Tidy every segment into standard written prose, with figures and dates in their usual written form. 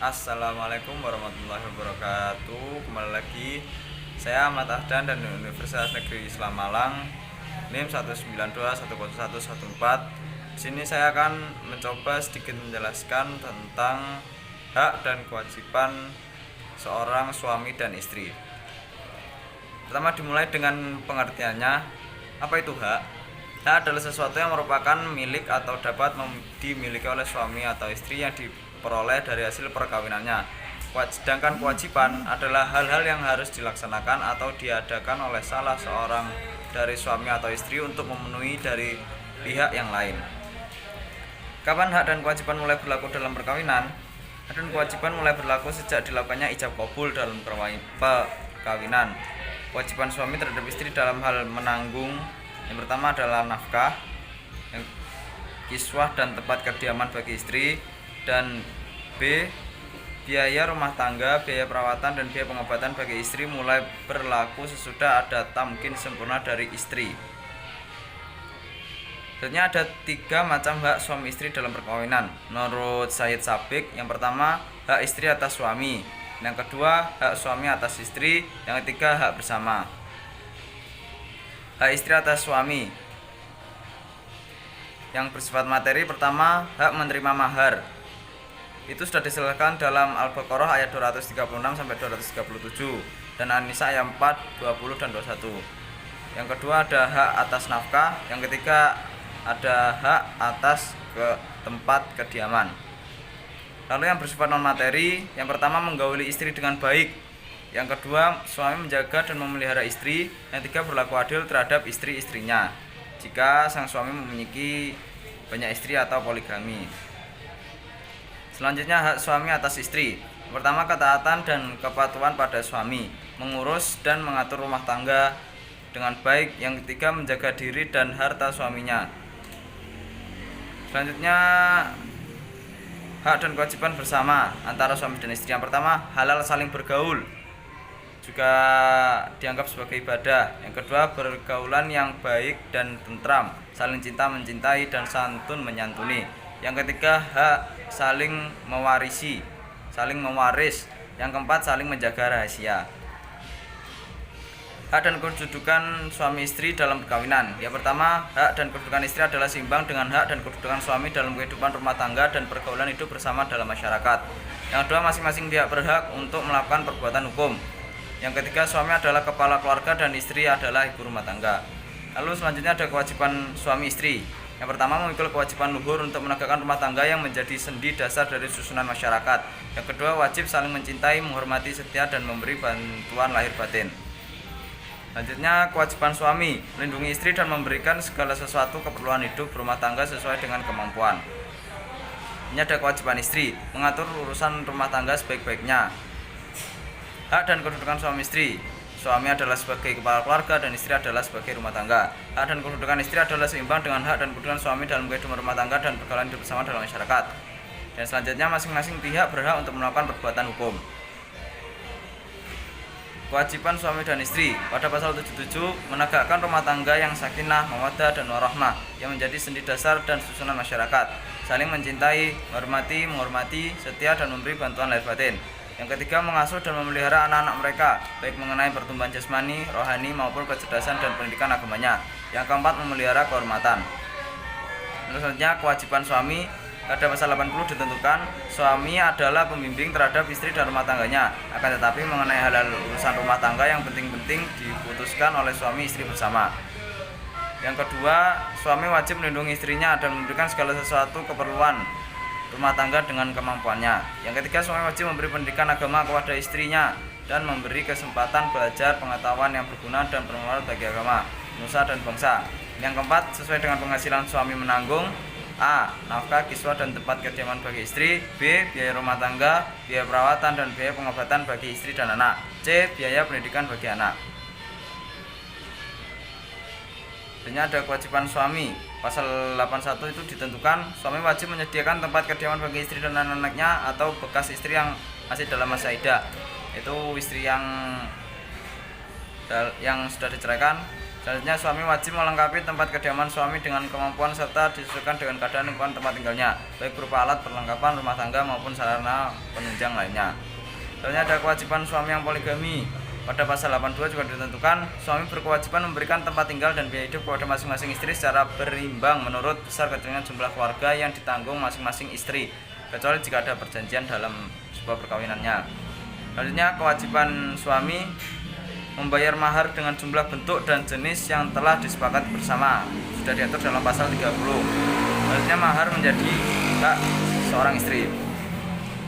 Assalamualaikum warahmatullahi wabarakatuh. Kembali lagi saya Ahmad Ahdan dari Universitas Negeri Islam Malang, NIM 192101114. Di sini saya akan mencoba sedikit menjelaskan tentang hak dan kewajiban seorang suami dan istri. Pertama dimulai dengan pengertiannya. Apa itu hak? Hak adalah sesuatu yang merupakan milik atau dapat dimiliki oleh suami atau istri yang diperoleh dari hasil perkawinannya. Sedangkan kewajiban adalah hal-hal yang harus dilaksanakan atau diadakan oleh salah seorang dari suami atau istri untuk memenuhi dari pihak yang lain. Kapan hak dan kewajiban mulai berlaku dalam perkawinan? Hak dan kewajiban mulai berlaku sejak dilakukannya ijab kabul dalam perkawinan. Kewajiban suami terhadap istri dalam hal menanggung yang pertama adalah nafkah, kiswah dan tempat kediaman bagi istri, dan B. biaya rumah tangga, biaya perawatan dan biaya pengobatan bagi istri mulai berlaku sesudah ada tamkin sempurna dari istri. Selanjutnya ada 3 macam hak suami istri dalam perkawinan. Menurut Said Sabik, yang pertama hak istri atas suami, yang kedua hak suami atas istri, yang ketiga hak bersama. Hak istri atas suami yang bersifat materi, pertama hak menerima mahar. Itu sudah dijelaskan dalam Al-Baqarah ayat 236 sampai 237 dan An-Nisa ayat 4, 20 dan 21. Yang kedua ada hak atas nafkah, yang ketiga ada hak atas tempat kediaman. Lalu yang bersifat non materi, yang pertama menggauli istri dengan baik, yang kedua suami menjaga dan memelihara istri, yang ketiga berlaku adil terhadap istri-istrinya jika sang suami memiliki banyak istri atau poligami. Selanjutnya hak suami atas istri. Yang pertama ketaatan dan kepatuhan pada suami, mengurus dan mengatur rumah tangga dengan baik, yang ketiga menjaga diri dan harta suaminya. Selanjutnya hak dan kewajiban bersama antara suami dan istri. Yang pertama halal saling bergaul, juga dianggap sebagai ibadah. Yang kedua pergaulan yang baik dan tentram, saling cinta mencintai dan santun menyantuni. Yang ketiga hak saling mewarisi, saling mewaris. Yang keempat saling menjaga rahasia. Hak dan kedudukan suami istri dalam perkawinan. Yang pertama, hak dan kedudukan istri adalah seimbang dengan hak dan kedudukan suami dalam kehidupan rumah tangga dan pergaulan hidup bersama dalam masyarakat. Yang kedua, masing-masing pihak berhak untuk melakukan perbuatan hukum. Yang ketiga, suami adalah kepala keluarga dan istri adalah ibu rumah tangga. Lalu selanjutnya ada kewajiban suami istri. Yang pertama memikul kewajiban luhur untuk menegakkan rumah tangga yang menjadi sendi dasar dari susunan masyarakat. Yang kedua, wajib saling mencintai, menghormati, setia dan memberi bantuan lahir batin. Selanjutnya kewajiban suami melindungi istri dan memberikan segala sesuatu keperluan hidup berumah tangga sesuai dengan kemampuan. Ini ada kewajiban istri mengatur urusan rumah tangga sebaik-baiknya. Hak dan kedudukan suami istri. Suami adalah sebagai kepala keluarga dan istri adalah sebagai rumah tangga. Hak dan kedudukan istri adalah seimbang dengan hak dan kedudukan suami dalam kehidupan rumah tangga dan pergaulan hidup bersama dalam masyarakat. Dan selanjutnya masing-masing pihak berhak untuk melakukan perbuatan hukum. Kewajiban suami dan istri. Pada pasal 77 menegakkan rumah tangga yang sakinah, mawaddah dan warahmah yang menjadi sendi dasar dan susunan masyarakat. Saling mencintai, menghormati, setia dan memberi bantuan lahir batin. Yang ketiga mengasuh dan memelihara anak-anak mereka, baik mengenai pertumbuhan jasmani, rohani maupun kecerdasan dan pendidikan agamanya. Yang keempat memelihara kehormatan. Selanjutnya kewajiban suami. Pada pasal 80 ditentukan suami adalah pembimbing terhadap istri dan rumah tangganya. Akan tetapi mengenai hal-hal urusan rumah tangga yang penting-penting diputuskan oleh suami istri bersama. Yang kedua, suami wajib melindungi istrinya dan memberikan segala sesuatu keperluan rumah tangga dengan kemampuannya. Yang ketiga, suami wajib memberi pendidikan agama kepada istrinya dan memberi kesempatan belajar pengetahuan yang berguna dan bermanfaat bagi agama, nusa dan bangsa. Yang keempat, sesuai dengan penghasilan suami menanggung A. nafkah, kiswah dan tempat kediaman bagi istri. B. biaya rumah tangga, biaya perawatan dan biaya pengobatan bagi istri dan anak. C. biaya pendidikan bagi anak. Ini ada kewajiban suami. Pasal 81 itu ditentukan suami wajib menyediakan tempat kediaman bagi istri dan anak-anaknya atau bekas istri yang masih dalam masa iddah. Itu istri yang sudah diceraikan Selanjutnya, suami wajib melengkapi tempat kediaman suami dengan kemampuan serta disesuaikan dengan keadaan lingkungan tempat tinggalnya, baik berupa alat perlengkapan rumah tangga maupun sarana penunjang lainnya. Selanjutnya, ada kewajiban suami yang poligami. Pada pasal 82 juga ditentukan suami berkewajiban memberikan tempat tinggal dan biaya hidup kepada masing-masing istri secara berimbang menurut besar kecilnya jumlah keluarga yang ditanggung masing-masing istri, kecuali jika ada perjanjian dalam sebuah perkawinannya. Selanjutnya, kewajiban suami membayar mahar dengan jumlah, bentuk, dan jenis yang telah disepakati bersama, sudah diatur dalam pasal 30. Selanjutnya, mahar menjadi hak seorang istri.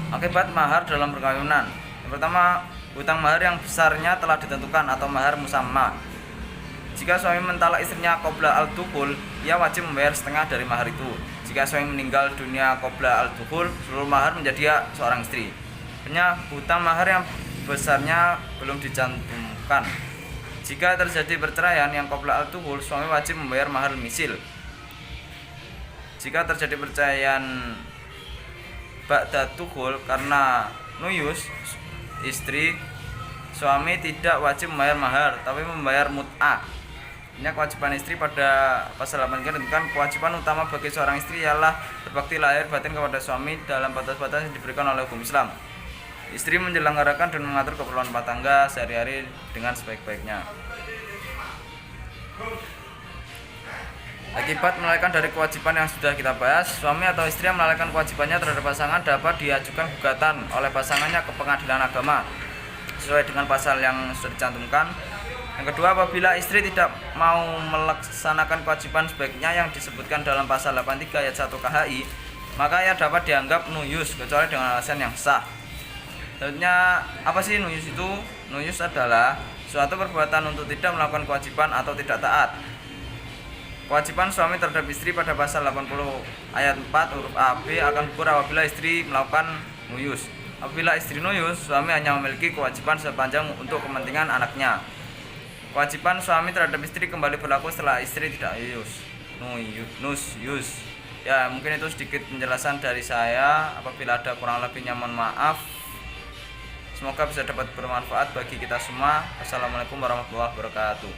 Akibat mahar dalam perkawinan. Yang pertama, hutang mahar yang besarnya telah ditentukan atau mahar musamma. Jika suami mentalak istrinya qabla al-dukhul, ia wajib membayar setengah dari mahar itu. Jika suami meninggal dunia qabla al-dukhul, seluruh mahar menjadi hak seorang istri. Hutang mahar yang besarnya belum dicantumkan. Jika terjadi perceraian yang qabla al-dukhul, suami wajib membayar mahar misil. Jika terjadi perceraian ba'da dukhul karena nuyus istri, suami tidak wajib membayar mahar tapi membayar mut'ah. Ini kewajiban istri pada pasal 8 ditentukan kewajiban utama bagi seorang istri ialah berbakti lahir batin kepada suami dalam batas-batas yang diberikan oleh hukum Islam. Istri menyelenggarakan dan mengatur keperluan rumah tangga sehari-hari dengan sebaik-baiknya. Akibat melalaikan dari kewajiban yang sudah kita bahas, suami atau istri yang melalaikan kewajibannya terhadap pasangan dapat diajukan gugatan oleh pasangannya ke pengadilan agama sesuai dengan pasal yang sudah dicantumkan. Yang kedua, apabila istri tidak mau melaksanakan kewajiban sebaiknya yang disebutkan dalam pasal 83 ayat 1 KHI, maka ia dapat dianggap nuyus kecuali dengan alasan yang sah. Selanjutnya, apa sih nuyus itu? Nuyus adalah suatu perbuatan untuk tidak melakukan kewajiban atau tidak taat. Kewajiban suami terhadap istri pada pasal 80 ayat 4 huruf A, B akan gugur apabila istri melakukan nuyus. Apabila istri nuyus, suami hanya memiliki kewajiban sepanjang untuk kepentingan anaknya. Kewajiban suami terhadap istri kembali berlaku setelah istri tidak nuyus. Ya, mungkin itu sedikit penjelasan dari saya. Apabila ada kurang lebihnya mohon maaf. Semoga bisa dapat bermanfaat bagi kita semua. Assalamualaikum warahmatullahi wabarakatuh.